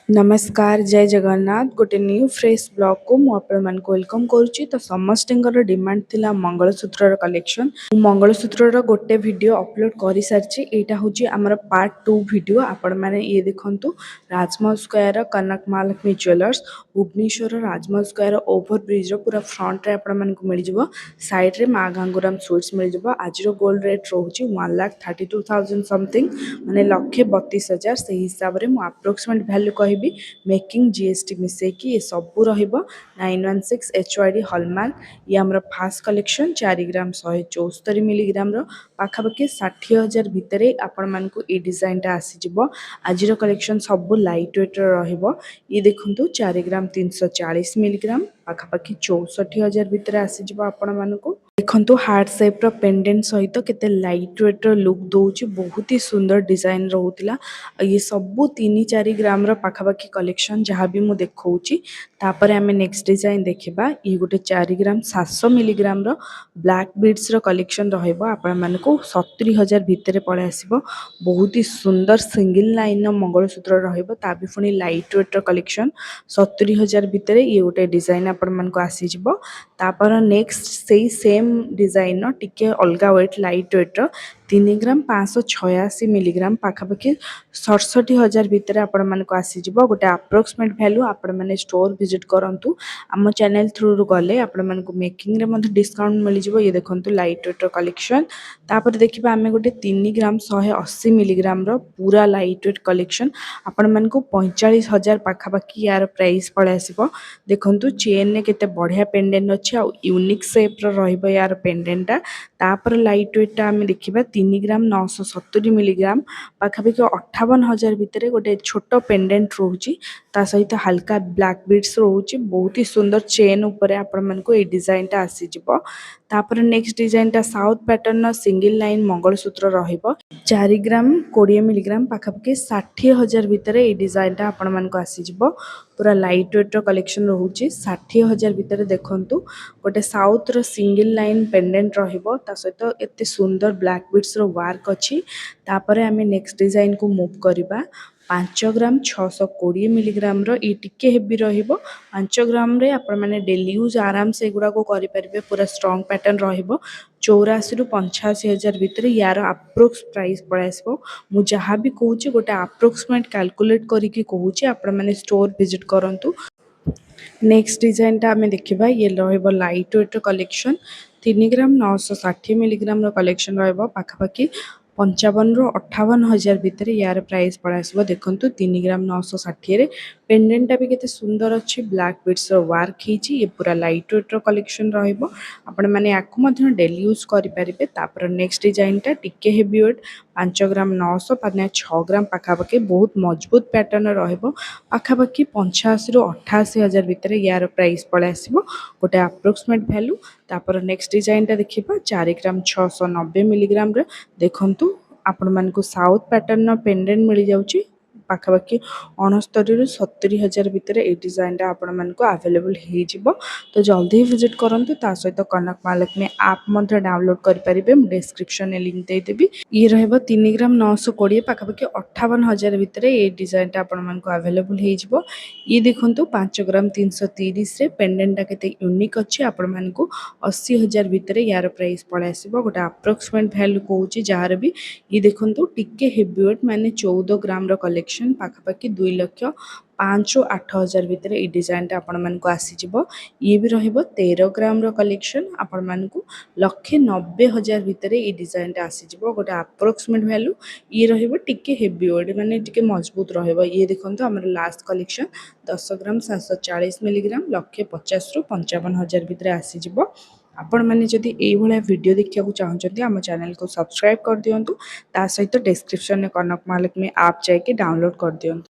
नमस्कार जय जगन्नाथ गोटे न्यू फ्रेश ब्लॉग को वेलकम करुच्ची। तो समस्त डिमांड थिला मंगलसूत्र कलेक्शन। मंगलसूत्र गोटे वीडियो अपलोड कर सारी। यहाँ हूँ आमर पार्ट 2 वीडियो। आपण मैंने ये देखु राजमहल स्क्वायर कनक महालक्ष्मी ज्वेलर्स भुवनेश्वर राजमहल स्क्वायर ओभर ब्रिज पूरा फ्रंट रे आपण मिल जाव। साइड रे माँ गांगुराम स्वीट्स मिल जाव। आज गोल्ड रेट रोचे 1,32,000 समथिंग माने 1,32,000 से हिसाब से मुझे अप्रोक्सीमेट वैल्यू कह मेकिंग जीएसटी मिसेकी ये सबू रहिबो 916 HYD हॉलमार्क। ये आमर फास्ट कलेक्शन 4 ग्राम 174 मिलीग्राम पाखापाखि 60,000 भितर आपण मानकु ए डिजाइन टा आसीजिवो। आजिर कलेक्शन सबू लाइट वेट रहिबो। ये देखंतु 4 ग्राम 340 मिलीग्राम पाखापाखि 64,000 भितर आसीजिवो आपण मानकु। देखंतु हार्ट शेप रो पेंडेंट सहित केते लाइट वेट रो लुक दोउची। बहुत ही सुंदर डिजाइन रहउतिला। ये सबू 3-4 ग्राम रो पाखापाखि कलेक्शन जहाँ भी मु देखौची। तापर आमे नेक्स्ट डिजाइन देखिबा। ये गोटे 4 ग्राम 700 मिलीग्राम रो ब्लैक बीड्स रो कलेक्शन रहइबो। आपण मानको 70,000 भितर पळे आसीबो। बहुत ही सुंदर सिंगल लाइन रो मंगलसूत्र रहइबो। ता भी फुनी लाइट वेट रो कलेक्शन 70,000 भितर ये गोटे डिजाइन आपण मानको आसी जिवो। तापर नेक्स्ट सेही सेम डिजाइन नो टिके अलगा वेट लाइट वेट रो 3 ग्राम 586 मिलीग्राम पाखापाखि 67,000 भितर आपण मानको आसी जिवो। गोटे अप्रोक्सीमेट वैल्यू आपण माने स्टोर विजिट करंतु। आम चैनल थ्रू रु गले आपण मानको मेकिंग रे मध्ये डिस्काउंट मिल जिवो। ये देखंतु लाइट वेट रो कलेक्शन। तापर देखिबा आमे गोटे 3 ग्राम 180 मिलीग्राम रो पूरा लाइट वेट कलेक्शन आपण मानको 45,000 पाखापाखि यार प्राइस पळे आसीबो। देखंतु चेन ने केते बढ़िया पेंडेंट अछि आ यूनिक शेप रो रहिबो यार पेंडेंटा। तापर लाइट वेट टा आमे देखिबा 3 ग्राम 970 मिलीग्राम पाखापाखि 58,000 भितर गोटे छोट पेंडेंट रोची। ता सहित हल्का ब्लैक बीड्स रोची। बहुत ही सुंदर चेन ऊपर आपण मानको ए डिजाइन टा आसी जिवो। तापर नेक्स्ट डिजाइन टा south pattern single line mangalsutra रहिबो। 4 ग्राम 20 मिलीग्राम पाखापाखि 60,000 भितर ए डिजाइन टा आपण मानको आसी जिवो। पूरा लाइट वेट रो कलेक्शन रहउची। 60,000 भितर देखंतु गोटे साउथ रो सिंगल लाइन पेंडेंट रहिबो। ता सहित एते सुंदर ब्लैक बीड्स रो वर्क अछि। तापर आमे नेक्स्ट डिजाइन को मूव करिबा। 5 ग्राम 620 मिलीग्राम रो ई टिके हेवी रहिबो। 5 ग्राम रे आपण माने डेली यूज आराम से गुडा को करि परिबे। पूरा स्ट्रांग पैटर्न रहिबो। 84 रु 85,000 भितर यार अप्रोक्स प्राइस पळासबो। मु जहाँ भी कहूची गोटे अप्रोक्सीमेट कैलकुलेट करिकि कहूची आपण माने स्टोर विजिट करंतु। नेक्स्ट डिजाइन टा आमे देखिबा। ये रहिबो लाइट वेट रो कलेक्शन 3 ग्राम 960 मिलीग्राम रो कलेक्शन रहिबो। पाखापाखि 55 रु 58,000 भितर यार प्राइस पळासबो। देखंतु 3 ग्राम 960 रे पेंडेंट भी केते सुंदर अछि। ब्लैक बीड्स रो वर्क हिची। ये पूरा लाइट वेट रो कलेक्शन रहिबो। आपण माने याकु मध्य डेली यूज करि परिबे। तापर नेक्स्ट डिजाइन टा टिके हेवी वेट 5 ग्राम 900 पाने 6 ग्राम पाखापाखि बहुत मजबूत पैटर्न रहिबो। पाखापाखि 85 रु 88,000 भितर यार प्राइस पळे आसीबो। गोटे अप्रोक्सीमेट वैल्यू। तापर नेक्स्ट डिजाइन टा देखिबा। 4 ग्राम 690 मिलीग्राम रे देखंतु आपण मानको साउथ पैटर्न पेंडेंट मिल जाउची। पाखापाखि 69 रु 70,000 भितर ए डिजाइन टा आपण मानको अवेलेबल हे जिवो। तो जल्दी विजिट करंतु। ता सहित कनक महालक्ष्मी ऐप मध्ये डाउनलोड करि परिबे। मु डिस्क्रिप्शन में लिंक दे देबी। ये रहबो 3 ग्राम 920 पाखापाखि 58,000 भितर ए डिजाइन टा आपण मानको अवेलेबल हे जिवो। ये देखंतु 5 ग्राम 330 रे पेंडेंट टा केते यूनिक अछि। आपण मानको 80,000 भितर यार प्राइस पळे आसीबो। गोटे अप्रोक्सीमेट वैल्यू कहूची जार भी। ये देखंतु टिके हेवी वेट माने 14 ग्राम रो कलेक्शन पाखापाखि 2,05,000 रु 8,000 भितर ए डिजाइन टा आपण मानको आसी जिवो। ये भी रहइबो 13 ग्राम रो कलेक्शन आपण मानको 1,90,000 भितर ए डिजाइन टा आसी जिवो। गोटे अप्रोक्सीमेट वैल्यू। ये रहइबो टिके हेवी वेट माने टिके मजबूत रहइबो। ये देखंतु हमर लास्ट कलेक्शन 10 ग्राम 740 मिलीग्राम 1,50,000 रु 55,000 भितर आसी जिवो। आपण माने जदि एई भलिया वीडियो देखिया को चाहउछन्ती हम चैनल को सब्सक्राइब कर दियंतु। ता सहित डिस्क्रिप्शन में कनक महालक्ष्मी ऐप जाके डाउनलोड कर दियंतु।